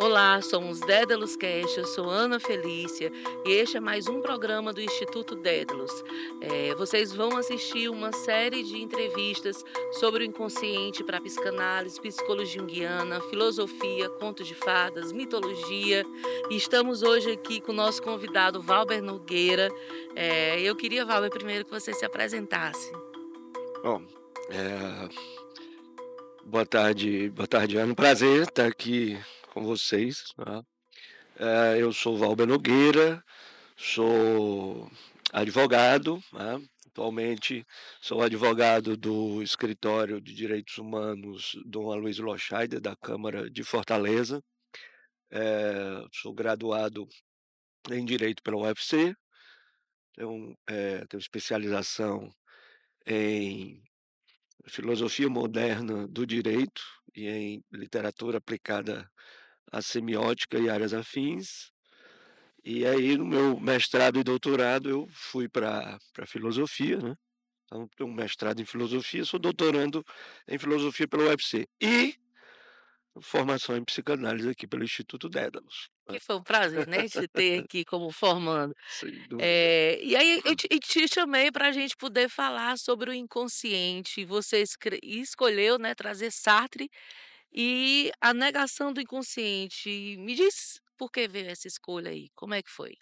Olá, somos Dédalos Cast, eu sou Ana Felícia e este é mais um programa do Instituto Dédalos. Vocês vão assistir uma série de entrevistas sobre o inconsciente para psicanálise, psicologia junguiana, filosofia, conto de fadas, mitologia. E estamos hoje aqui com o nosso convidado Valber Nogueira. Eu queria, Valber, primeiro que você se apresentasse. Bom, eh, boa tarde, Ana. Um prazer estar aqui com vocês, tá. Eu sou Valber Nogueira, sou advogado, né, atualmente sou advogado do Escritório de Direitos Humanos Dom Aloysio Loschaider, da Câmara de Fortaleza. Sou graduado em Direito pela UFC, tenho especialização em Filosofia moderna do direito e em literatura aplicada à semiótica e áreas afins. E aí no meu mestrado e doutorado eu fui para filosofia, né, então tenho um mestrado em filosofia, sou doutorando em filosofia pela UFC e formação em psicanálise aqui pelo Instituto Dédalos, né. Que foi um prazer, né, te ter aqui como formando. Sem dúvida. E aí eu te chamei para a gente poder falar sobre o inconsciente. Você escolheu, né, trazer Sartre e a negação do inconsciente. Me diz por que veio essa escolha aí, como é que foi?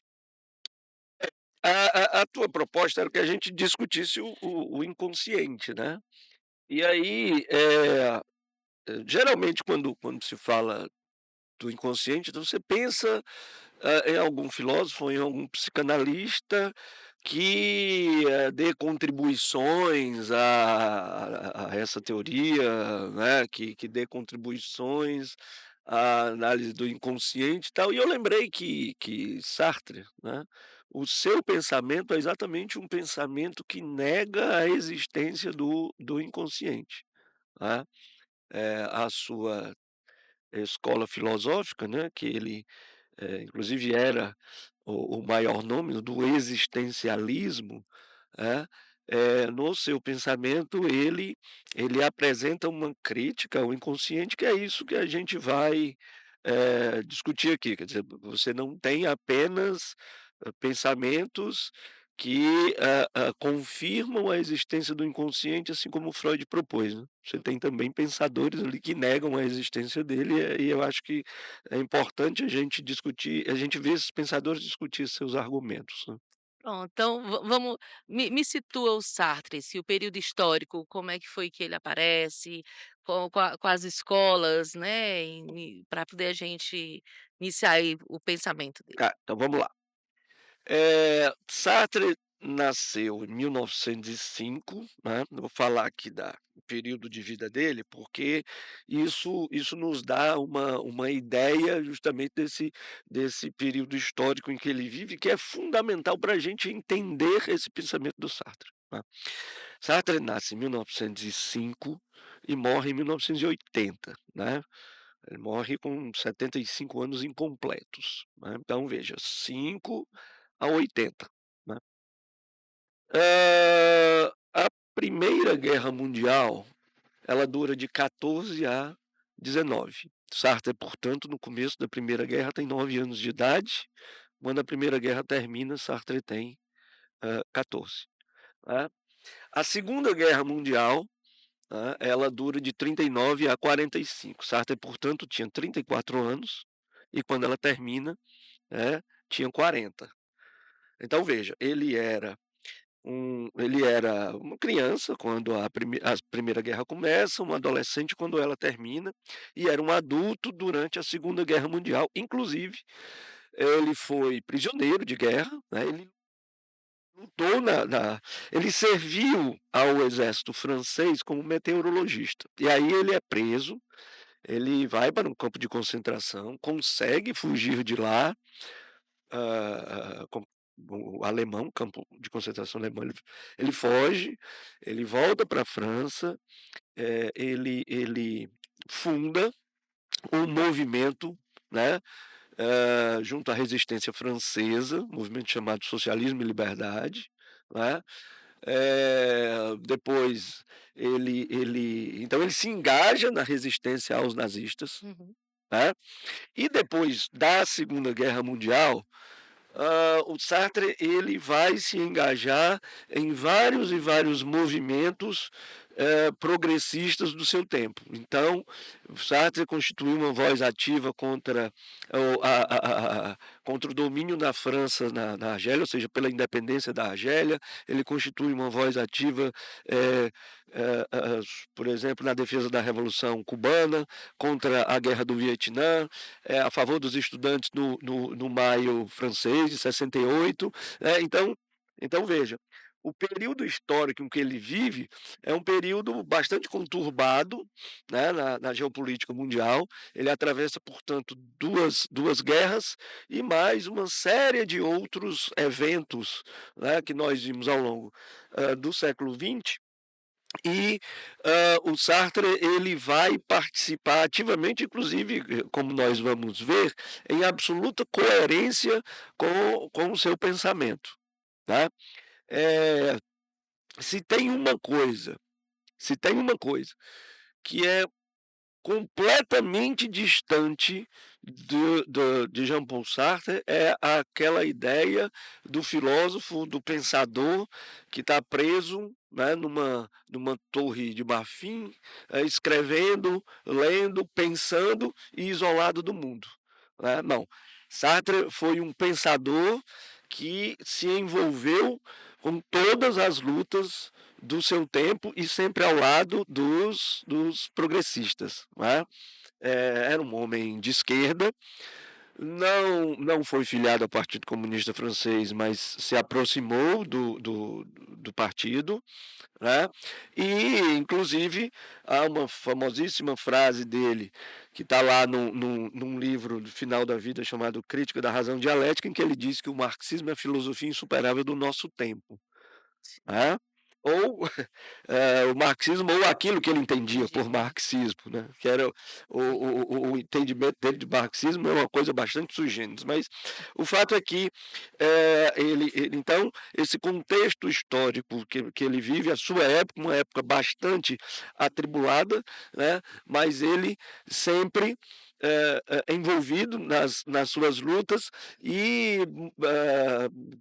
A tua proposta era que a gente discutisse o inconsciente, né. E aí, geralmente quando se fala do inconsciente, então você pensa, em algum filósofo, em algum psicanalista que, dê contribuições a essa teoria, né, que dê contribuições à análise do inconsciente e tal. E eu lembrei que Sartre, né, o seu pensamento é exatamente um pensamento que nega a existência do inconsciente, né. A sua escola filosófica, né, que ele, inclusive era o maior nome do existencialismo, né, no seu pensamento ele apresenta uma crítica ao inconsciente, que é isso que a gente vai, discutir aqui, quer dizer, você não tem apenas, pensamentos que, confirmam a existência do inconsciente, assim como Freud propôs, né. Você tem também pensadores ali que negam a existência dele, e eu acho que é importante a gente ver esses pensadores discutir seus argumentos, né. Pronto, então vamos, me situa o Sartre, esse o período histórico, como é que foi que ele aparece, com as escolas, né, para poder a gente iniciar aí o pensamento dele. Então vamos lá. Sartre nasceu em 1905, né, eu vou falar aqui da período de vida dele, porque isso nos dá uma ideia justamente desse período histórico em que ele vive, que é fundamental para a gente entender esse pensamento do Sartre, né. Sartre nasce em 1905 e morre em 1980, né. Ele morre com 75 anos incompletos, né, então veja, 5 a 80, né. A Primeira Guerra Mundial, ela dura de 14 a 19. Sartre, portanto, no começo da Primeira Guerra tem 9 anos de idade, quando a Primeira Guerra termina, Sartre tem, 14, né. A Segunda Guerra Mundial, né, ela dura de 39 a 45. Sartre, portanto, tinha 34 anos e quando ela termina, né, tinha 40. Então veja, ele era uma criança quando a Primeira Guerra começa, um adolescente quando ela termina, e era um adulto durante a Segunda Guerra Mundial. Inclusive, ele foi prisioneiro de guerra, né, ele lutou ele serviu ao exército francês como meteorologista. E aí ele é preso, ele vai para um campo de concentração, consegue fugir de lá, com o alemão, campo de concentração alemão, ele foge, ele volta para a França, ele funda um movimento, né, junto à resistência francesa, um movimento chamado Socialismo e Liberdade, né. Depois ele se engaja na resistência aos nazistas, Uhum. né. E depois da Segunda Guerra Mundial, o Sartre ele vai se engajar em vários e vários movimentos, progressistas do seu tempo. Então, o Sartre constituiu uma voz ativa contra o contra o domínio da França na Argélia, ou seja, pela independência da Argélia. Ele constitui uma voz ativa, eh por exemplo, na defesa da Revolução Cubana, contra a Guerra do Vietnã, a favor dos estudantes no Maio francês de 68, né. Então veja, o período histórico em que ele vive é um período bastante conturbado, né, na geopolítica mundial. Ele atravessa, portanto, duas guerras e mais uma série de outros eventos, né, que nós vimos ao longo, do século XX. E, o Sartre ele vai participar ativamente, inclusive, como nós vamos ver, em absoluta coerência com o seu pensamento, tá. Eh, se tem uma coisa se tem uma coisa que é completamente distante de Jean-Paul Sartre, é aquela ideia do filósofo, do pensador que está preso, né, numa torre de marfim, escrevendo, lendo, pensando e isolado do mundo, né. Não, Sartre foi um pensador que se envolveu com todas as lutas do seu tempo e sempre ao lado dos progressistas, não é. Era um homem de esquerda, não foi filiado ao Partido Comunista Francês, mas se aproximou do partido, né, e inclusive há uma famosíssima frase dele, que está lá num livro do final da vida chamado Crítica da Razão Dialética, em que ele diz que o marxismo é a filosofia insuperável do nosso tempo, Sim, né. Ou o marxismo ou aquilo que ele entendia por entendi. marxismo, né, que era o entendimento dele de marxismo é uma coisa bastante sui generis, mas o fato é que, ele então, esse contexto histórico que ele vive, a sua época, uma época bastante atribulada, né, mas ele sempre, envolvido nas suas lutas e,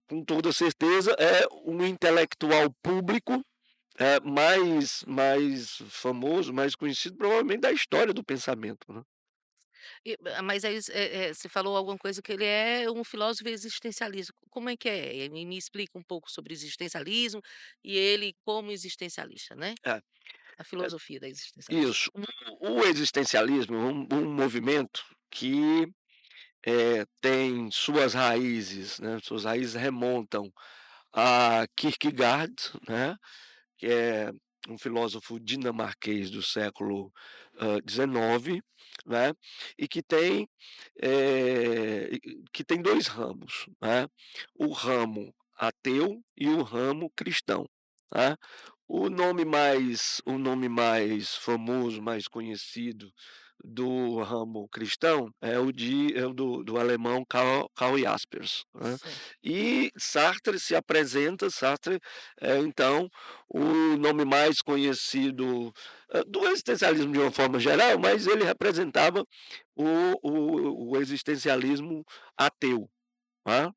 com toda certeza é um intelectual público, mais famoso, mais conhecido provavelmente da história do pensamento, né. Mas aí você falou alguma coisa que ele é um filósofo existencialista, como é que é? Me explica um pouco sobre existencialismo e ele como existencialista, né, É, a é filosofia da existencialista. isso. O existencialismo é um movimento que, tem suas raízes remontam a Kierkegaard, né, que é um filósofo dinamarquês do século, XIX, né, e que tem 2 ramos, né, o ramo ateu e o ramo cristão, né. O nome mais famoso, mais conhecido do ramo cristão é o do alemão Karl Jaspers, né. Certo. E Sartre é então o nome mais conhecido, do existencialismo de uma forma geral, mas ele representava o existencialismo ateu, né.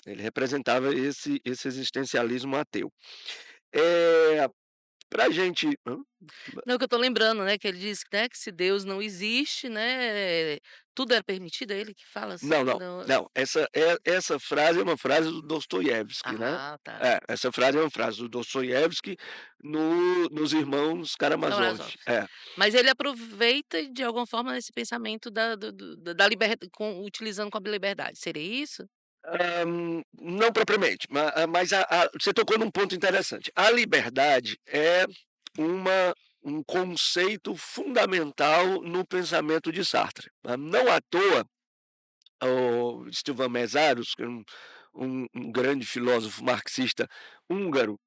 Ele representava esse existencialismo ateu. Eh, Pra gente Não, que eu tô lembrando, né, que ele disse, né, que se Deus não existe, né, tudo é permitido, é ele que fala assim? não, não, Não. não, essa frase é uma frase do Dostoiévski, né. Ah, tá. Essa frase é uma frase do Dostoiévski nos Irmãos Karamazov. Karamazov. É. Mas ele aproveita de alguma forma esse pensamento da liberdade utilizando com a liberdade, seria isso? Não propriamente, mas você tocou num ponto interessante. A liberdade é uma um conceito fundamental no pensamento de Sartre, né. Não à toa, o Stilvan Mészáros, que é um grande filósofo marxista húngaro,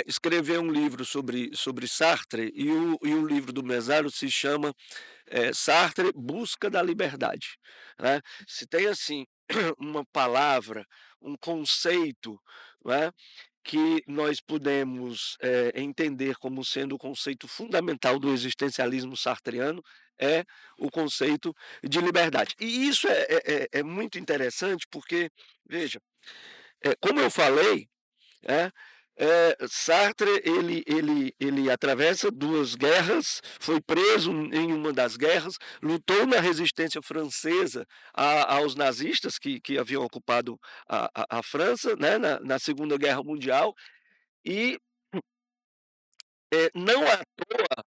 escreveu um livro sobre Sartre e o livro do Mészáros se chama, Sartre Busca da Liberdade, né. Se tem assim uma palavra, um conceito, né, que nós podemos, entender como sendo o conceito fundamental do existencialismo sartriano, é o conceito de liberdade. E isso é muito interessante porque, veja, como eu falei, né, Sartre ele atravessa 2 guerras, foi preso em uma das guerras, lutou na resistência francesa a aos nazistas que haviam ocupado a França, né, na Segunda Guerra Mundial e, não à toa,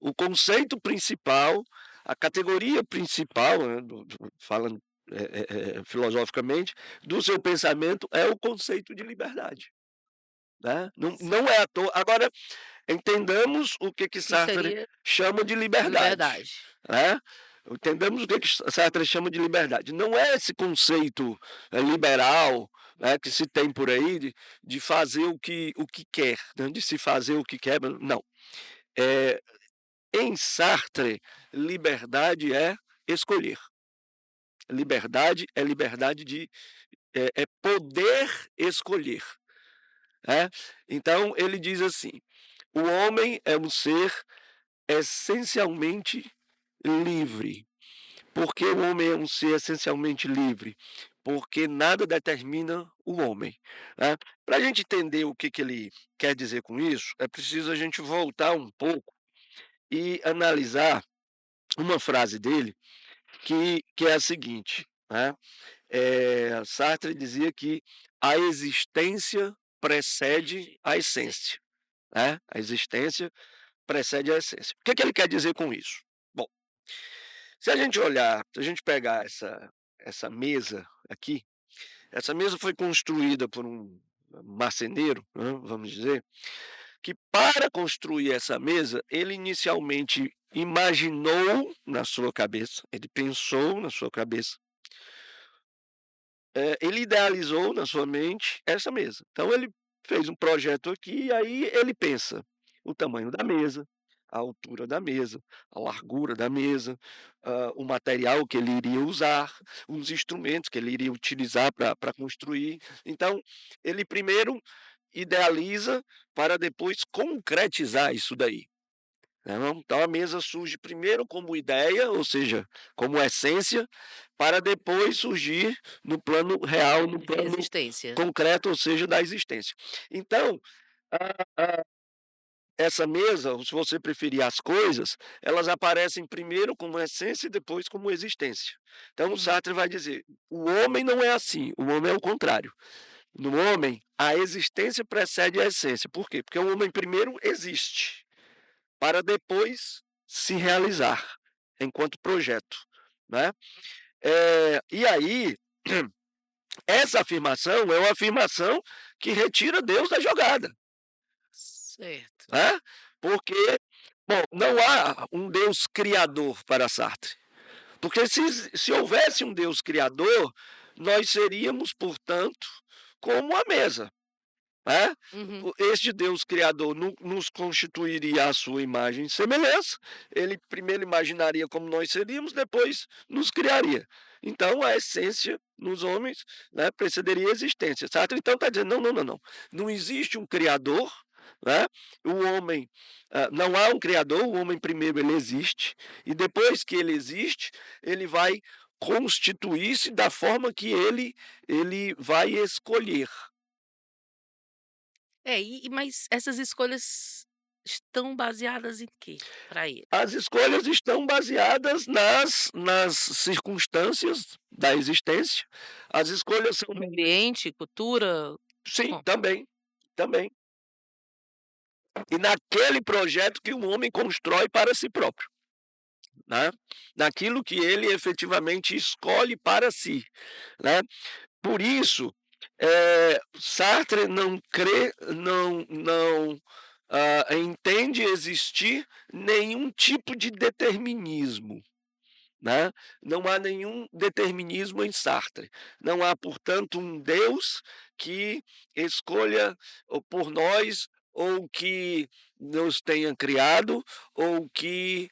o conceito principal, a categoria principal, né, falando, filosoficamente, do seu pensamento é o conceito de liberdade, né. Não é à toa agora, entendamos o que Que Sartre seria chama de liberdade, liberdade. né. Entendamos o que Sartre chama de liberdade. Não é esse conceito, liberal, né, que se tem por aí de fazer o que quer, né, de se fazer o que quer, não. Eh, em Sartre, liberdade é escolher. Liberdade é liberdade de poder escolher, né. Então ele diz assim: "O homem é um ser essencialmente livre". Por que o homem é um ser essencialmente livre? Porque nada determina o homem, né. Pra gente entender o que ele quer dizer com isso, é preciso a gente voltar um pouco e analisar uma frase dele que é a seguinte, né, Sartre dizia que a existência precede a essência, né, a existência precede a essência. O que ele quer dizer com isso? Bom, se a gente pegar essa mesa aqui, essa mesa foi construída por um marceneiro, né, vamos dizer, que para construir essa mesa, ele inicialmente imaginou na sua cabeça, ele pensou na sua cabeça, ele idealizou na sua mente essa mesa. Então ele fez um projeto aqui e aí ele pensa o tamanho da mesa, a altura da mesa, a largura da mesa, o material que ele iria usar, os instrumentos que ele iria utilizar para construir. Então, ele primeiro idealiza para depois concretizar isso daí. Então a mesa surge primeiro como ideia, ou seja, como essência, para depois surgir no plano real, no plano Existência. concreto, ou seja, da existência. Então, essa mesa, ou se você preferir as coisas, elas aparecem primeiro como essência e depois como existência. Então o Uhum. Sartre vai dizer: "O homem não é assim, o homem é o contrário. No homem, a existência precede a essência". Por quê? Porque o homem primeiro existe, para depois se realizar enquanto projeto, né. E aí, essa afirmação é uma afirmação que retira Deus da jogada, Certo. né, porque, bom, não há um Deus criador para Sartre, porque se houvesse um Deus criador, nós seríamos, portanto, como a mesa. Né? Uhum. Este Deus criador nos constituiria à sua imagem e semelhança, ele primeiro imaginaria como nós seríamos, depois nos criaria. Então a essência nos homens, né, precederia a existência. Sartre então está dizendo: não, não, não, não. Não existe um criador, né? O homem, não há um criador, o homem primeiro ele existe, e depois que ele existe, ele vai constituir-se da forma que ele vai escolher. É, mas essas escolhas estão baseadas em quê para ele? As escolhas estão baseadas nas circunstâncias da existência. As escolhas são Ambiente, cultura, sim, como? também. E naquele projeto que o homem constrói para si próprio, né, naquilo que ele efetivamente escolhe para si, né. Por isso, Sartre não crê não, entende existir nenhum tipo de determinismo. Né? Não há nenhum determinismo em Sartre. Não há, portanto, um Deus que escolha por nós ou que nos tenha criado ou que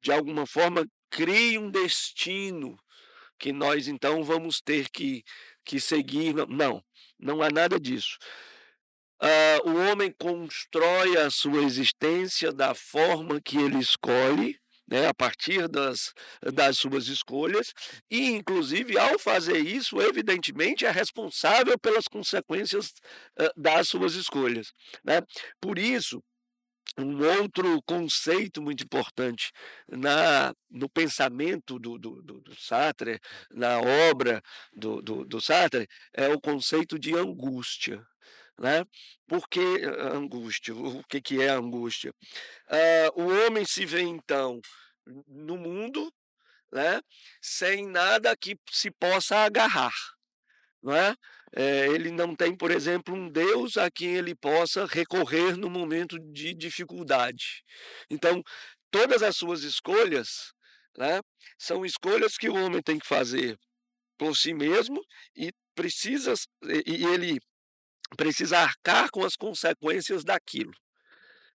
de alguma forma crie um destino que nós então vamos ter que seguir. Não, não há nada disso. O homem constrói a sua existência da forma que ele escolhe, né, a partir das suas escolhas, e inclusive ao fazer isso, evidentemente é responsável pelas consequências, das suas escolhas, né. Por isso, um outro conceito muito importante no pensamento do Sartre, na obra do Sartre, é o conceito de angústia, né. Por que angústia? O que que é a angústia? O homem se vê então no mundo, né, sem nada que se possa agarrar. Não é? Ele não tem, por exemplo, um Deus a quem ele possa recorrer no momento de dificuldade. Então, todas as suas escolhas, né, são escolhas que o homem tem que fazer por si mesmo e ele precisa arcar com as consequências daquilo.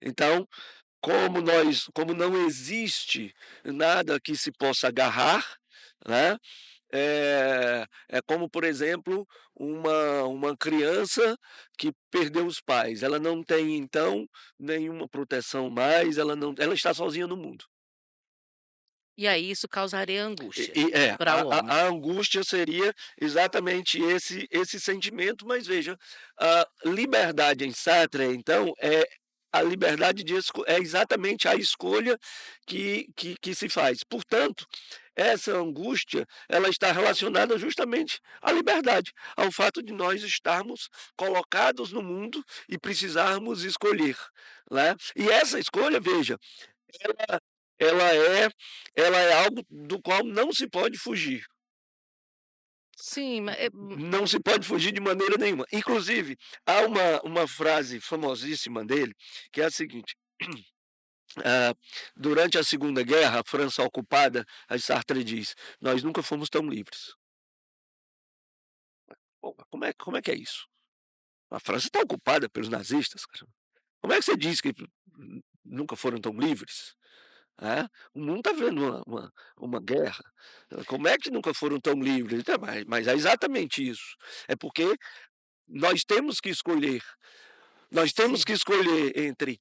Então, como não existe nada que se possa agarrar, né, é como, por exemplo, uma criança que perdeu os pais, ela não tem então nenhuma proteção mais, ela está sozinha no mundo. E aí isso causaria angústia para o A homem. angústia seria exatamente esse sentimento, mas veja, a liberdade em Sartre, então, é a liberdade é exatamente a escolha que se faz. Portanto, essa angústia, ela está relacionada justamente à liberdade, ao fato de nós estarmos colocados no mundo e precisarmos escolher, né. E essa escolha, veja, ela ela é ela é algo do qual não se pode fugir, Sim, não se pode fugir de maneira nenhuma. Inclusive, há uma frase famosíssima dele, que é a seguinte: ah, durante a Segunda Guerra, a França ocupada, a Sartre diz: "Nós nunca fomos tão livres". Pô, mas como é que é isso? A França está ocupada pelos nazistas, cara. Como é que você diz que nunca foram tão livres? É, o mundo está vivendo uma guerra, como é que nunca foram tão livres? Então, mas é exatamente isso, é porque nós temos que escolher, nós temos sim. que escolher entre,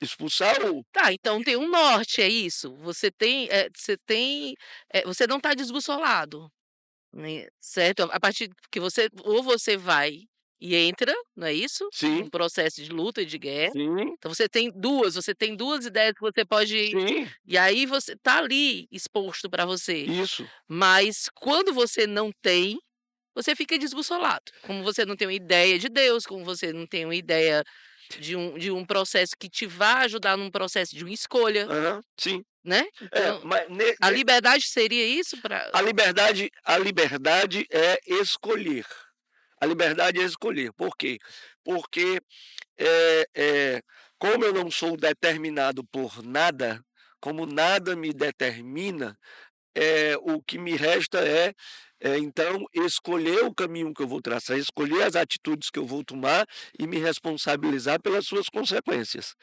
expulsar o Tá, então tem um norte, é isso? Você não está desbussolado, né, certo? A partir que você ou você vai e entra, não é isso? Num sim, processo de luta e de guerra, sim, então você tem 2 ideias que você pode sim, e aí você tá ali exposto para você. isso. Mas quando você não tem, você fica desbussolado. Como você não tem uma ideia de Deus, como você não tem uma ideia de um processo que te vá ajudar num processo de uma escolha, Aham, sim. né. Então, Mas a liberdade seria isso para a liberdade é escolher, a liberdade é escolher. Por quê? Porque, eh eh, como eu não sou determinado por nada, como nada me determina, o que me resta então escolher o caminho que eu vou traçar, escolher as atitudes que eu vou tomar e me responsabilizar pelas suas consequências.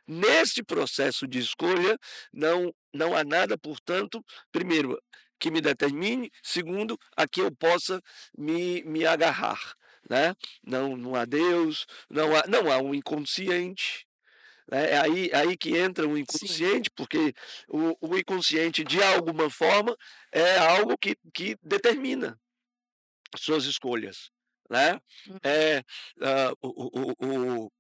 Neste processo de escolha, não há nada, portanto, primeiro, que me determine, segundo, a que eu possa me agarrar, né. Não há Deus, não há um inconsciente, é aí que entra o sim. inconsciente, porque o inconsciente, de alguma forma, é algo que determina suas escolhas, né. Uhum. Eh,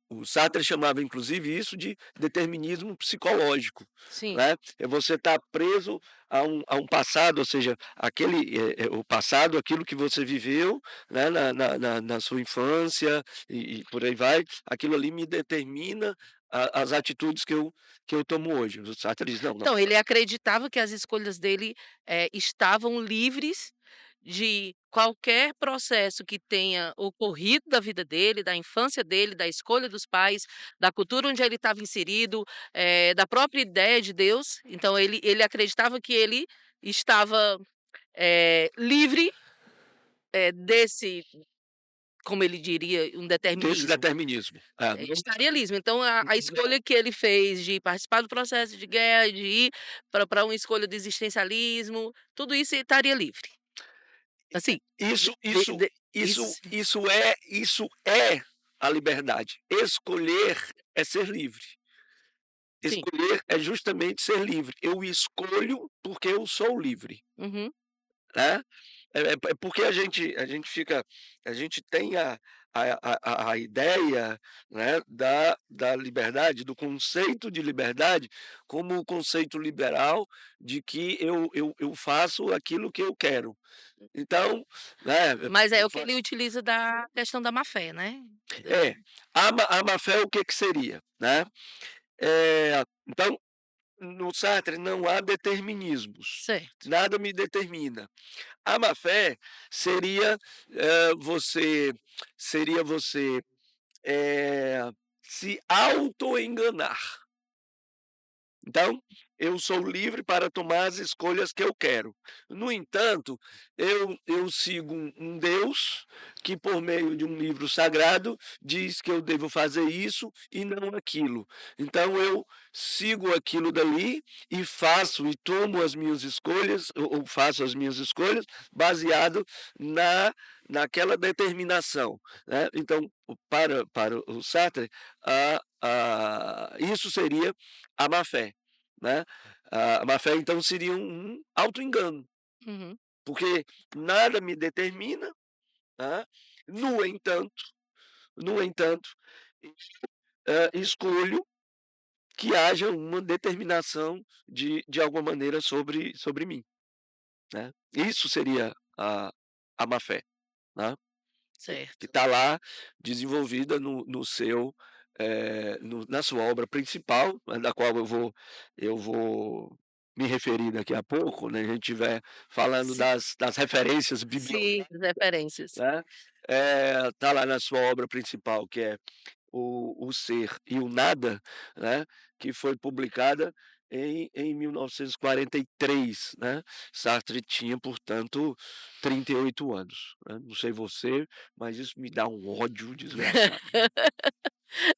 o Sartre chamava inclusive isso de determinismo psicológico, Sim, né. É você estar preso a um passado, ou seja, o passado, aquilo que você viveu, né, na sua infância e por aí vai, aquilo ali me determina as atitudes que eu tomo hoje. O Sartre diz: "Não, não". então ele acreditava que as escolhas dele, estavam livres de qualquer processo que tenha ocorrido da vida dele, da infância dele, da escolha dos pais, da cultura onde ele estava inserido, da própria ideia de Deus. Então ele acreditava que ele estava, livre, desse, como ele diria, um Desse determinismo. determinismo. É, não Estarialismo. Então a escolha que ele fez de participar do processo de guerra, de ir para uma escolha do existencialismo, tudo isso ele estaria livre. Assim, Isso de isso de isso isso isso é a liberdade. Escolher é ser livre. Sim. Escolher é justamente ser livre. Eu escolho porque eu sou livre, Uhum. né. É porque a gente fica a gente tem a ideia, né, da liberdade, do conceito de liberdade, como o conceito liberal de que eu faço aquilo que eu quero. Então, né, Mas é eu o que ele utiliza da questão da má-fé, né? Da é, a má-fé o que que seria, né. Então, no Sartre não há determinismos, certo. nada me determina. A má-fé seria, você seria você, eh, se auto-enganar. Então, eu sou livre para tomar as escolhas que eu quero. No entanto, eu sigo um Deus que, por meio de um livro sagrado, diz que eu devo fazer isso e não aquilo. Então eu sigo aquilo dali e faço e tomo as minhas escolhas, ou faço as minhas escolhas baseado naquela determinação, né. Então, para o Sartre, isso seria a má-fé, né. A má-fé então seria um auto-engano, Uhum. porque nada me determina, né, no entanto no entanto, escolho que haja uma determinação de alguma maneira sobre mim, né. Isso seria a má-fé, né. Que Certo. está lá desenvolvida no seu, na sua obra principal, né, da qual eu vou me referir daqui a pouco, né, a gente estiver falando Si das referências sim, bibliográficas, as referências. né, tá lá na sua obra principal, que é o Ser e o Nada, né, que foi publicada em 1943, né. Sartre tinha, portanto, 38 anos, né. Não sei você, mas isso me dá um ódio desgraçado,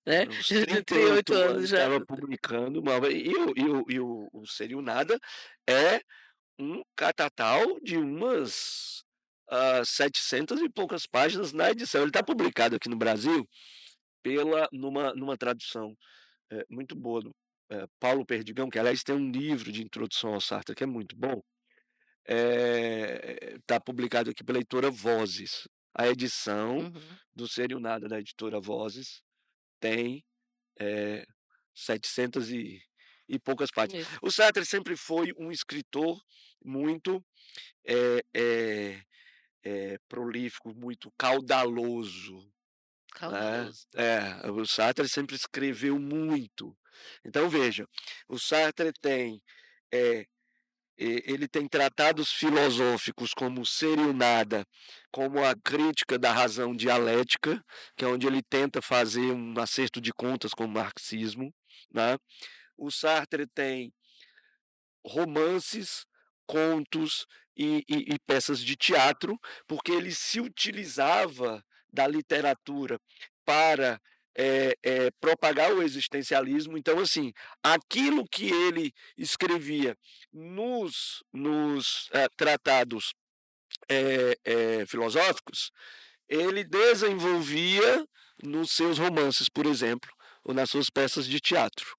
Né, né. Uns de trinta e 38 oito anos anos já. estava publicando uma obra o Ser e o Nada é um catatal de umas, 700 e poucas páginas na edição. Ele está publicado aqui no Brasil numa tradução, muito boa do, Paulo Perdigão, que aliás tem um livro de introdução ao Sartre que é muito bom, está publicado aqui pela editora Vozes. A edição Uhum. do Ser e o Nada da editora Vozes tem, eh, 700 e poucas páginas. Isso, O Sartre sempre foi um escritor muito, eh eh prolífico, muito caudaloso. Né. caudaloso. O Sartre sempre escreveu muito. Então veja, o Sartre tem, eh, ele tem tratados filosóficos como O Ser e o Nada, como a crítica da razão dialética, que é onde ele tenta fazer um acerto de contas com o marxismo, né. O Sartre tem romances, contos e peças de teatro, porque ele se utilizava da literatura para, propagar o existencialismo. Então, assim, aquilo que ele escrevia nos tratados, filosóficos, ele desenvolvia nos seus romances, por exemplo, ou nas suas peças de teatro,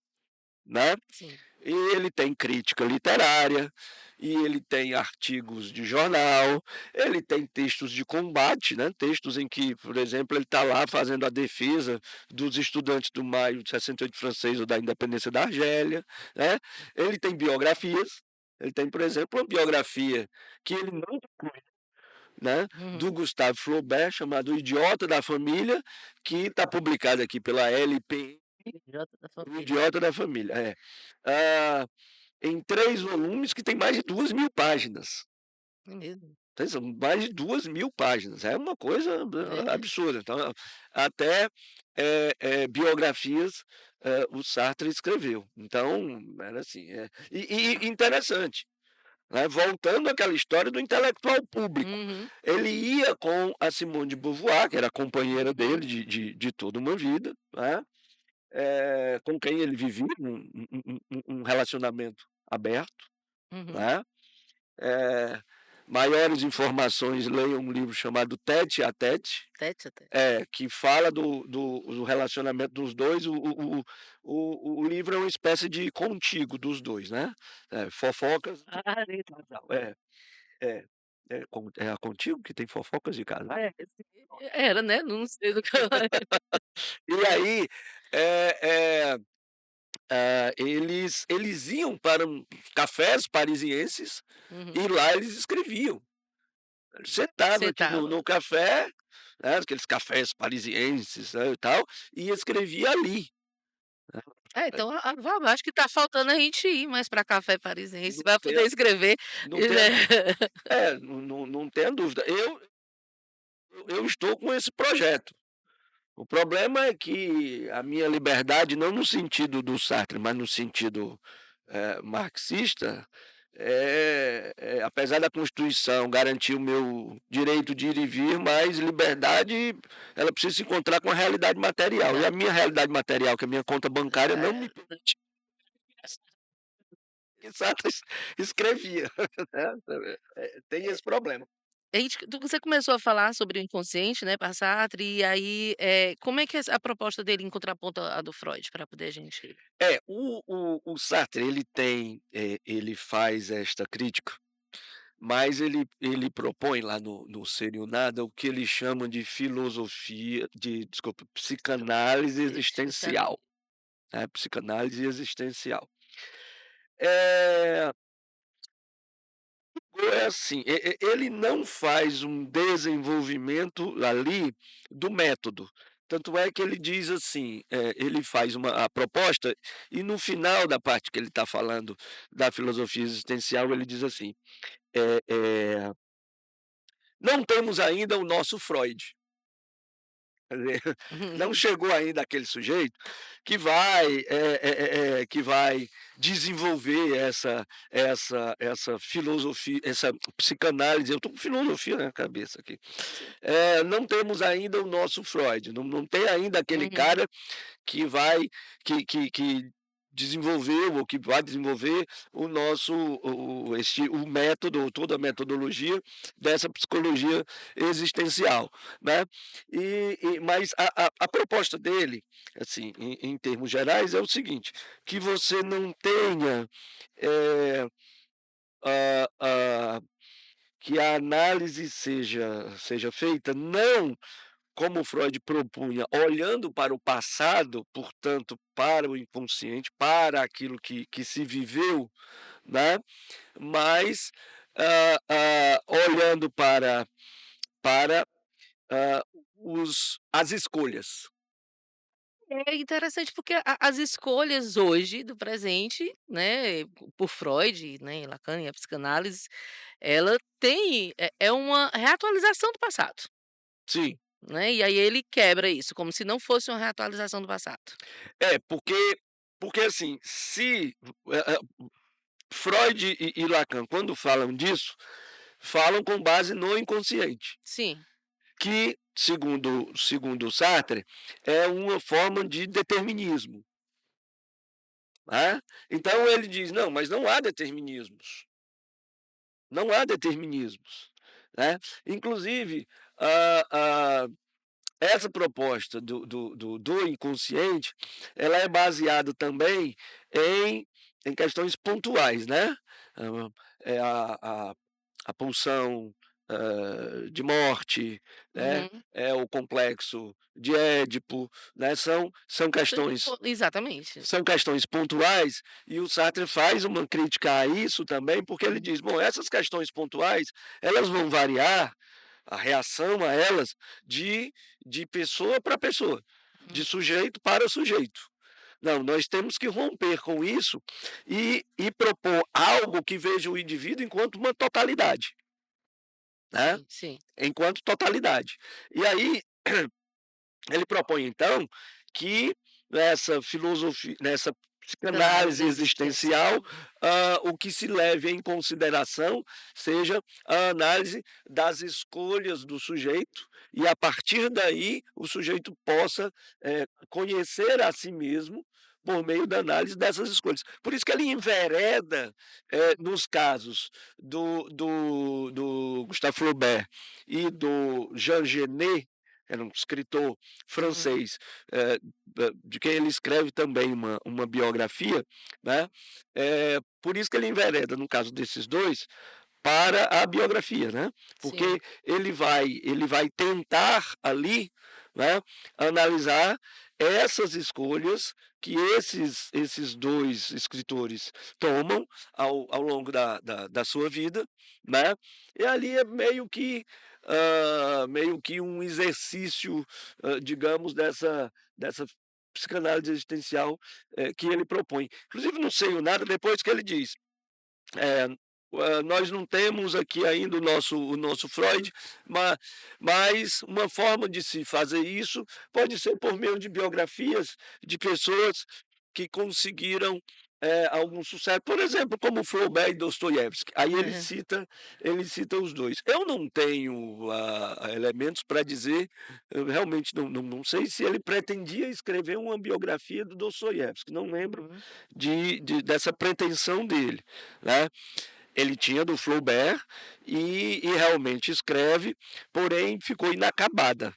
né. Sim. E ele tem crítica literária, e ele tem artigos de jornal, ele tem textos de combate, né, textos em que, por exemplo, ele está lá fazendo a defesa dos estudantes do maio de 68 francês ou da independência da Argélia, né. Ele tem biografias, ele tem, por exemplo, uma biografia que ele não concluiu, né, do Uhum. Gustave Flaubert, chamado O Idiota da Família, que está publicada aqui pela LPM, Jota da O família. Idiota da Família, é. Ah, em 3 volumes que tem mais de 2.000 páginas. É mesmo? Então são mais de 2.000 páginas, é uma coisa É. absurda. Então, até, biografias, o Sartre escreveu. Então, era assim, e interessante, né, voltando àquela história do intelectual público, Uhum. ele ia com a Simone de Beauvoir, que era a companheira Uhum. dele de toda uma vida, né, com quem ele vivia um relacionamento aberto, Uhum. né. Eh, maiores informações, leiam um livro chamado Tete a Tete, Tete a tete. que fala do relacionamento dos 2. O livro é uma espécie de contigo dos 2, né, fofocas de Ah, legal. casal. É, é a Contigo que tem fofocas de casal? É, sim, era, né, não sei do que eu E aí, eh eh, eles iam para cafés parisienses Uhum. e lá eles escreviam. Sentava aqui Sentava. no café, né, aqueles cafés parisienses, né, e tal, e escrevia ali, né. É, então a acho que tá faltando a gente ir mais pra café parisiense Não pra poder tenha escrever, não tenha né. não tenha dúvida. Eu estou com esse projeto. O problema é que a minha liberdade, não no sentido do Sartre, mas no sentido, marxista, apesar da Constituição garantir o meu direito de ir e vir, mas liberdade, ela precisa se encontrar com a realidade material. E a Não, minha realidade material, que é a minha conta bancária, não me é, permite que Sartre escrevia, né. Tem esse problema. a gente você começou a falar sobre o inconsciente, né, para Sartre, e aí, como é que é a proposta dele em contraponto à do Freud, para poder a gente O Sartre, ele faz esta crítica, mas ele propõe lá no Ser e o Nada o que ele chama de filosofia desculpa, psicanálise existencialista? existencial, né, psicanálise existencial. Eh, é assim, ele não faz um desenvolvimento ali do método, tanto é que ele diz assim, ele faz a proposta e no final da parte que ele está falando da filosofia existencial, ele diz assim, eh eh não temos ainda o nosso Freud. Quer dizer, não chegou ainda aquele sujeito que vai desenvolver essa filosofia, essa psicanálise. Eu estou com filosofia na cabeça aqui. Sim. Não temos ainda o nosso Freud, não tem ainda aquele Uhum. cara que vai que desenvolveu ou que vai desenvolver o nosso o método, toda a metodologia dessa psicologia existencial, né. Mas a proposta dele, assim, em termos gerais, é o seguinte, que você não tenha, eh, a a que a análise seja feita não como Freud propunha, olhando para o passado, portanto, para o inconsciente, para aquilo que se viveu, né, mas, olhando para, hã, os as escolhas. É interessante porque as escolhas hoje do presente, né, por Freud, né, e Lacan e a psicanálise, ela tem é uma reatualização do passado, Sim. né, e aí ele quebra isso, como se não fosse uma reatualização do passado. Porque assim, se, Freud e Lacan, quando falam disso, falam com base no inconsciente, Sim. que, segundo Sartre, é uma forma de determinismo, né. Então ele diz: "Não, mas não há determinismos, não há determinismos", né. Inclusive, a a essa proposta do inconsciente, ela é baseada também em questões pontuais, né. Hã, é a pulsão, de morte, né, Uhum. é o complexo de Édipo, né, Exatamente. são questões pontuais, e o Sartre faz uma crítica a isso também, porque ele diz: "Bom, essas questões pontuais, elas vão variar, a reação a elas, de pessoa para pessoa, de Uhum. sujeito para sujeito. Não, nós temos que romper com isso e propor algo que veja o indivíduo enquanto uma totalidade, né, Sim, sim. enquanto totalidade". E aí ele propõe então que nessa psicanálise Psicanálise existencial, existencial. o que se leve em consideração seja a análise das escolhas do sujeito e a partir daí o sujeito possa, conhecer a si mesmo, por meio da análise dessas escolhas. Por isso que ele envereda, nos casos do Gustave Flaubert e do Jean Genet, era um escritor Uhum. francês, de quem ele escreve também uma biografia, né, por isso que ele envereda, no caso desses 2, para a biografia, né, Sim. porque ele vai tentar ali, né, analisar essas escolhas que esses 2 escritores tomam ao longo da sua vida, né, e ali é meio que um exercício, digamos, dessa psicanálise existencial, que ele propõe. Inclusive não sei o nada depois que ele diz é, nós não temos aqui ainda o nosso Freud, ma mas uma forma de se fazer isso pode ser por meio de biografias de pessoas que conseguiram, algum sucesso, por exemplo, como Flaubert e Dostoiévski. Aí Aham. ele cita os 2. Eu não tenho, elementos para dizer, eu realmente não sei se ele pretendia escrever uma biografia do Dostoiévski, não lembro Uhum. dessa pretensão dele, né. Ele tinha do Flaubert e realmente escreve, porém ficou inacabada.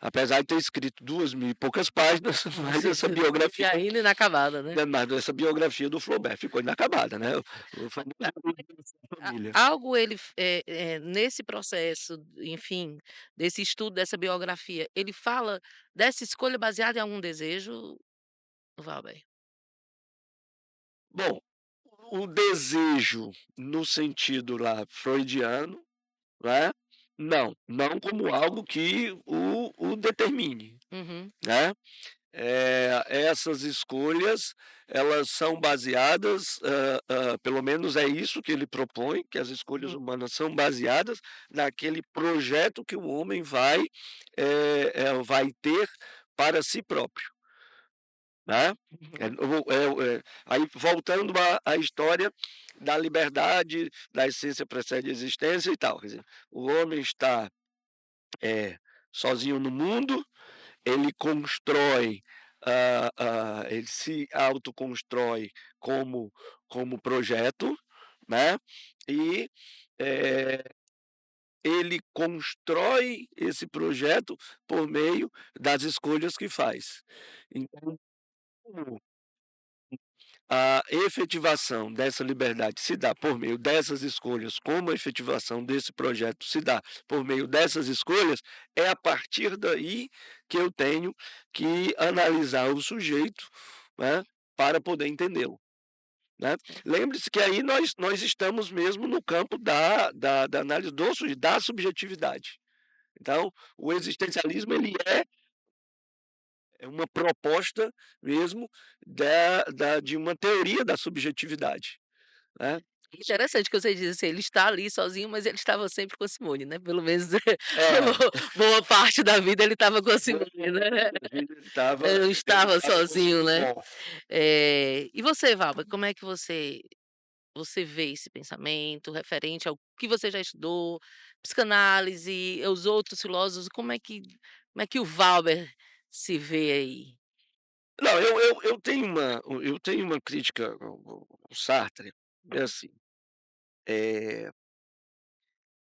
Apesar de ter escrito 2.000 e poucas páginas, mas Sim, essa e biografia ainda inacabada, né. mas essa biografia do Flaubert ficou inacabada, né, o Mas famoso a livro da a família. algo ele nesse processo, enfim, desse estudo dessa biografia, ele fala dessa escolha baseada em algum desejo, Valber? Bom, o desejo no sentido lá freudiano, né, não como algo que o determine, Uhum, né. Essas escolhas, elas são baseadas, pelo menos é isso que ele propõe, que as escolhas hum, humanas são baseadas naquele projeto que o homem vai ter para si próprio, né. uhum. Aí voltando à história da liberdade, da essência precede a existência e tal, quer dizer, o homem está, sozinho no mundo, ele constrói, ele se autoconstrói como projeto, né, e, eh, ele constrói esse projeto por meio das escolhas que faz. Então, a efetivação dessa liberdade se dá por meio dessas escolhas, como a efetivação desse projeto se dá por meio dessas escolhas, é a partir daí que eu tenho que analisar o sujeito, né, para poder entendê-lo, né. Lembre-se que aí nós estamos mesmo no campo da análise da subjetividade. Então, o existencialismo ele é uma proposta mesmo de uma teoria da subjetividade, né. Interessante que você diz assim, ele está ali sozinho, mas ele estava sempre com a Simone, né, pelo menos É, boa parte da vida ele estava com a Simone, né. ele Não estava estava sozinho, conseguindo né. bom. E você, Valba, como é que você vê esse pensamento referente ao que você já estudou, psicanálise, os outros filósofos, como é que o Valber se vê aí? Não, eu tenho uma crítica ao Sartre, é assim, eh,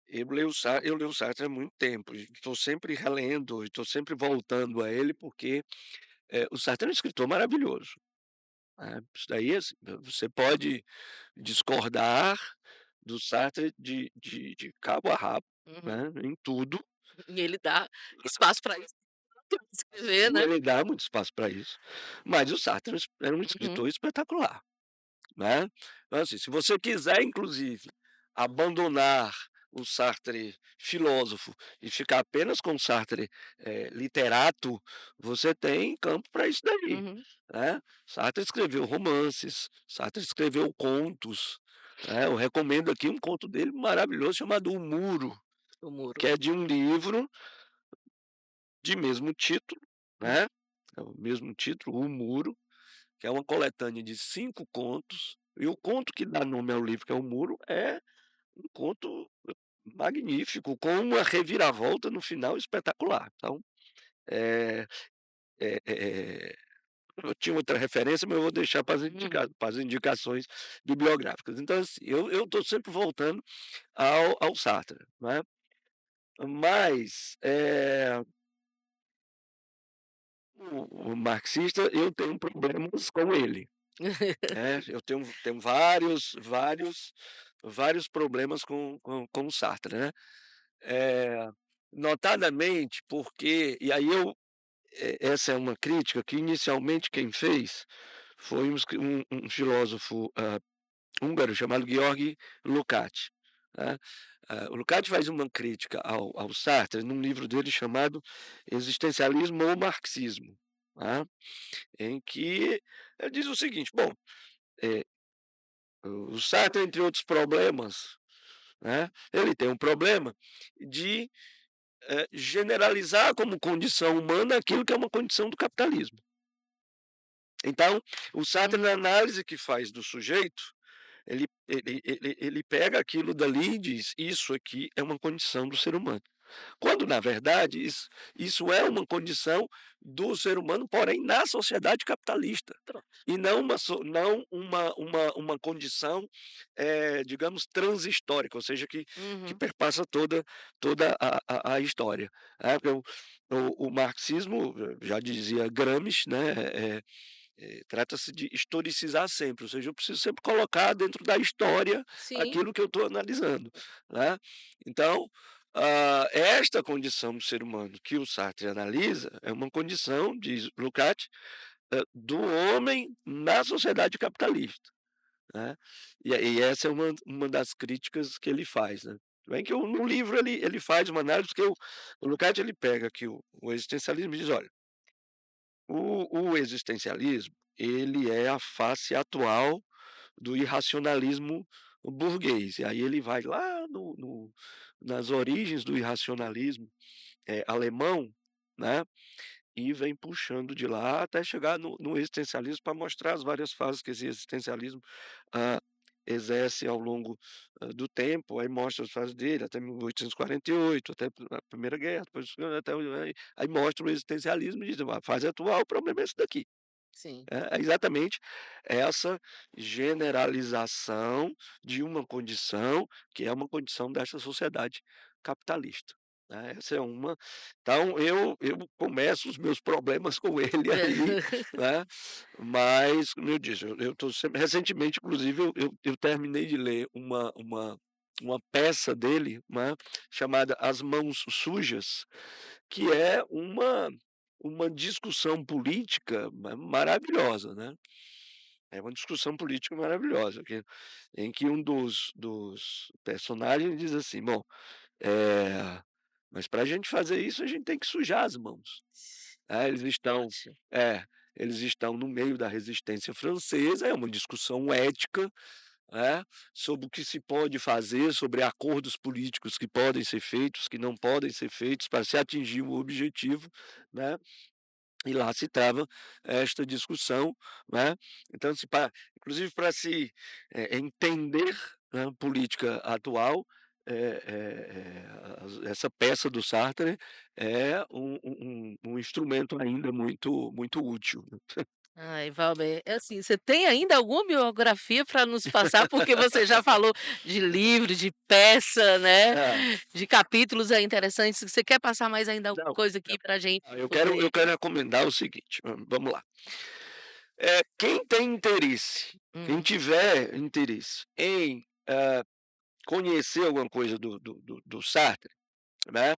eu leio o Sartre há muito tempo e estou sempre relendo, estou sempre voltando a ele, porque, o Sartre é um escritor maravilhoso, né, isso daí, assim, você pode discordar do Sartre de cabo a rabo, Uhum. né, em tudo, E ele dá espaço para isso, escrever, e né. ele dá muito espaço para isso, mas o Sartre era um Uhum, escritor espetacular, né. Então, assim, se você quiser inclusive abandonar o Sartre filósofo e ficar apenas com o Sartre, literato, você tem campo para isso daí, uhum. né. Sartre escreveu romances, Sartre escreveu contos, né. Eu recomendo aqui um conto dele maravilhoso chamado O Muro, O muro. que é de um livro de mesmo título, Uhum. né, é o mesmo título, O Muro, que é uma coletânea de 5 contos, e o conto que dá nome ao livro, que é O Muro, é um conto magnífico, com uma reviravolta no final espetacular. Então, eh eh eh eu tinha outra referência, mas eu vou deixar Uhum. para as indicações bibliográficas. Então, assim, eu estou sempre voltando ao Sartre, né. Mas, o marxista, eu tenho problemas com ele, né, eu tenho vários problemas com o Sartre, né. Eh, Notadamente porque e aí essa é uma crítica que inicialmente quem fez foi um filósofo, húngaro chamado Georg Lukács, né. O Lukács faz uma crítica ao Sartre num livro dele chamado Existencialismo ou Marxismo, né, em que ele diz o seguinte: bom, eh, o Sartre, entre outros problemas, né, ele tem um problema de, generalizar como condição humana aquilo que é uma condição do capitalismo. Então, o Sartre, na Uhum. análise que faz do sujeito, ele pega aquilo dali e diz: "Isso aqui é uma condição do ser humano". Quando, na verdade, isso é uma condição do ser humano, porém na sociedade capitalista, Pronto. e não uma condição, digamos, transhistórica, ou seja, que Uhum. perpassa toda a história, porque o marxismo, já dizia Gramsci, né, trata-se de historicizar sempre, ou seja, eu preciso sempre colocar dentro da história Sim. aquilo que eu estou analisando, né. Então, esta condição do ser humano que o Sartre analisa é uma condição, diz Lukács, do homem na sociedade capitalista, né. E essa é uma das críticas que ele faz, né. Tudo bem que no livro ele faz uma análise, porque o Lukács ele pega aqui o existencialismo e diz: "Olha, o existencialismo, ele é a face atual do irracionalismo burguês", e aí ele vai lá nas origens do irracionalismo, alemão, né, e vem puxando de lá até chegar no existencialismo para mostrar as várias fases que esse existencialismo, hã, exerce ao longo, do tempo, aí mostra as fases dele até 1848, até a Primeira Guerra, depois até aí mostra o existencialismo e diz: "A fase atual, o problema é esse daqui". Sim. É exatamente essa generalização de uma condição, que é uma condição dessa sociedade capitalista, né, essa é uma. Então eu começo os meus problemas com ele aí, né, mas como eu disse, eu estou sempre recentemente, inclusive, eu terminei de ler uma peça dele, né, chamada As Mãos Sujas, que é uma discussão política maravilhosa, né. É uma discussão política maravilhosa, em que um dos personagens diz assim: "Bom, mas para a gente fazer isso, a gente tem que sujar as mãos". Eles estão Ótimo. é, eles estão no meio da resistência francesa, é uma discussão ética, né, sobre o que se pode fazer, sobre acordos políticos que podem ser feitos, que não podem ser feitos para se atingir um objetivo, né. E lá se trava esta discussão, né. Então se pa inclusive para se, entender, né, política atual, essa peça do Sartre é um instrumento ainda muito útil. Ai, Valber, é assim, você tem ainda alguma biografia para nos passar? Porque você já falou de livro, de peça, né, É, de capítulos aí interessantes. Você quer passar mais ainda alguma não, coisa aqui para a gente eu poder. quero recomendar o seguinte, vamos lá. Quem tem interesse, quem Hum. tiver interesse em, conhecer alguma coisa do Sartre, né,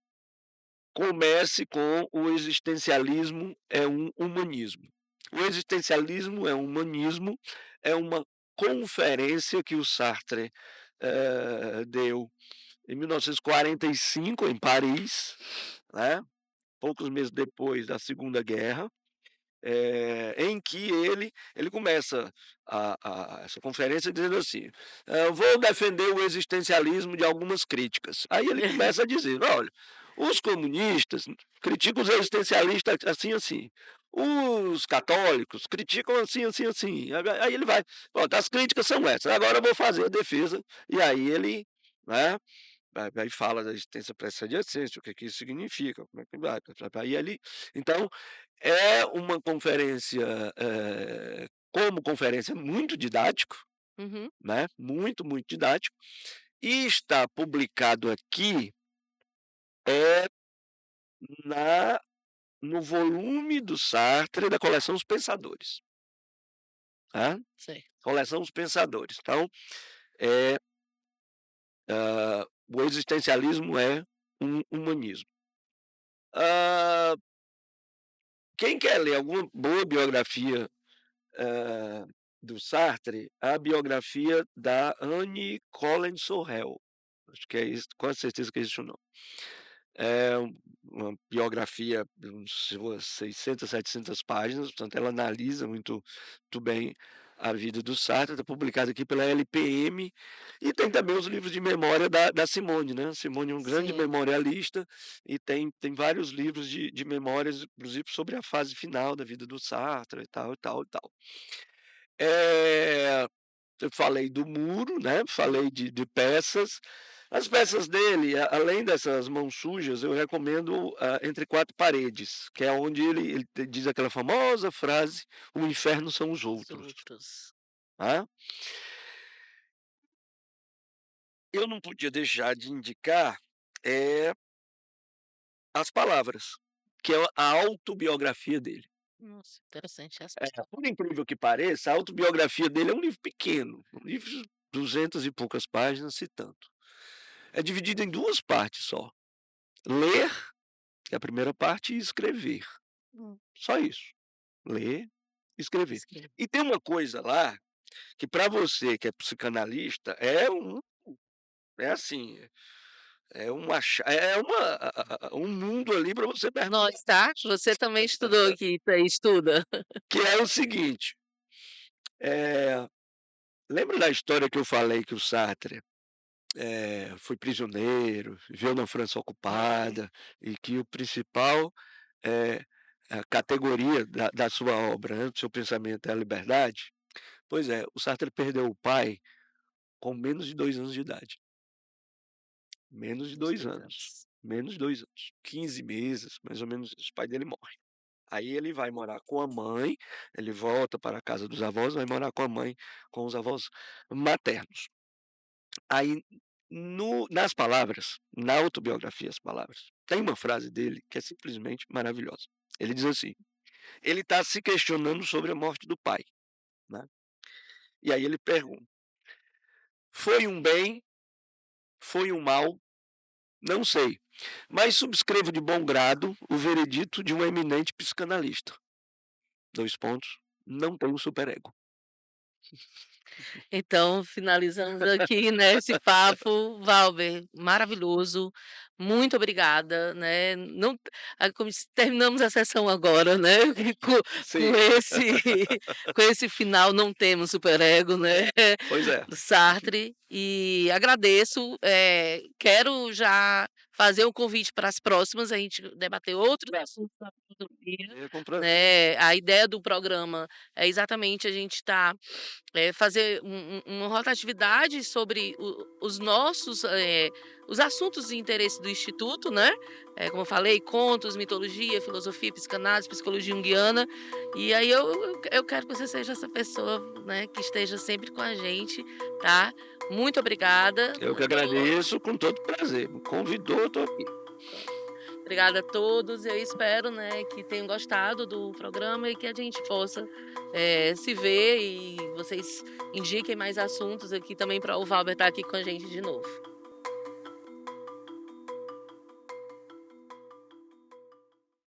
comece com o existencialismo é um humanismo. O existencialismo é um humanismo, é uma conferência que o Sartre, deu em 1945 em Paris, né, poucos meses depois da Segunda Guerra, em que ele começa essa conferência dizendo assim: "Eu vou defender o existencialismo de algumas críticas". Aí ele começa a dizer: "Olha, os comunistas criticam os existencialistas assim, assim. Os católicos criticam assim, assim, assim". Aí ele vai: "Pronto, as críticas são essas, agora eu vou fazer a defesa". E aí ele, né, aí fala da existência pré-adjacência, o que que isso significa, como é que vai, e ali então, é uma conferência, como conferência muito didático, Uhum. né, muito, muito didático, e está publicado aqui, é na no volume do Sartre da coleção Os Pensadores, tá, Certo. coleção Os Pensadores. Então, é, o existencialismo é um humanismo. Hã, quem quer ler alguma boa biografia, do Sartre, a biografia da Anne Collen Sorrell, acho que é isso, quase certeza que é esse o nome. É uma biografia de umas 600, 700 páginas, portanto ela analisa muito bem a vida do Sartre, está publicado aqui pela LPM, e tem também os livros de memória da Simone, né, Simone é um grande Sim. memorialista, e tem vários livros de memórias, inclusive sobre a fase final da vida do Sartre e tal, e tal, e tal. Eh eu falei do muro, né, falei de peças. As peças dele, além dessas mãos sujas, eu recomendo, Entre Quatro Paredes, que é onde ele diz aquela famosa frase: "O inferno são os Os outros", outros. tá. Eu não podia deixar de indicar, eh, As Palavras, que é a autobiografia dele. Nossa, interessante essa. Por incrível que pareça, a autobiografia dele é um livro pequeno, um livro de 200 e poucas páginas, se tanto. É dividido em 2 partes só. Ler, que é a primeira parte, e escrever. Hum, Só isso. Ler, escrever. escrevi. E tem uma coisa lá, que para você que é psicanalista, é assim, é uma cha é uma um mundo ali para você mergulhar, Nós, tá? Você também estudou aqui, estuda. que é o seguinte, eh, lembra da história que eu falei que o Sartre, foi prisioneiro, viveu na França Uhum. ocupada, e que o principal, eh, a categoria da sua obra, né, do seu pensamento é a liberdade? Pois é, o Sartre perdeu o pai com menos de 2 anos de idade. Menos de Uns 2 2 anos. anos. Menos de 2 anos. 15 meses, mais ou menos isso, o pai dele morre. Aí ele vai morar com a mãe, ele volta para a casa dos avós, vai morar com a mãe, com os avós maternos. Aí nas palavras, na autobiografia As Palavras, tem uma frase dele que é simplesmente maravilhosa. Ele diz assim: ele está se questionando sobre a morte do pai, né, e aí ele pergunta: "Foi um bem? Foi um mal? Não sei, mas subscrevo de bom grado o veredito de um eminente psicanalista. 2 pontos, não tenho superego". Então, finalizamos aqui, né, esse papo, Valber, maravilhoso, muito obrigada, né, não como se terminamos a sessão agora, né, com Sim, com esse final, não temos superego, né, pois é. do Sartre, e agradeço, quero já fazer um convite para as próximas, a gente debater outros assuntos da filosofia, É com prazer. né, a ideia do programa é exatamente a gente estar fazer uma rotatividade sobre os nossos, os assuntos de interesse do instituto, né, como eu falei, contos, mitologia, filosofia, psicanálise, psicologia junguiana, e aí eu quero que você seja essa pessoa, né, que esteja sempre com a gente, tá. Muito obrigada, Eu que agradeço, com todo prazer. Me convidou, eu estou aqui. obrigada a todos, eu espero, né, que tenham gostado do programa e que a gente possa, se ver e vocês indiquem mais assuntos aqui também para o Valber estar aqui com a gente de novo.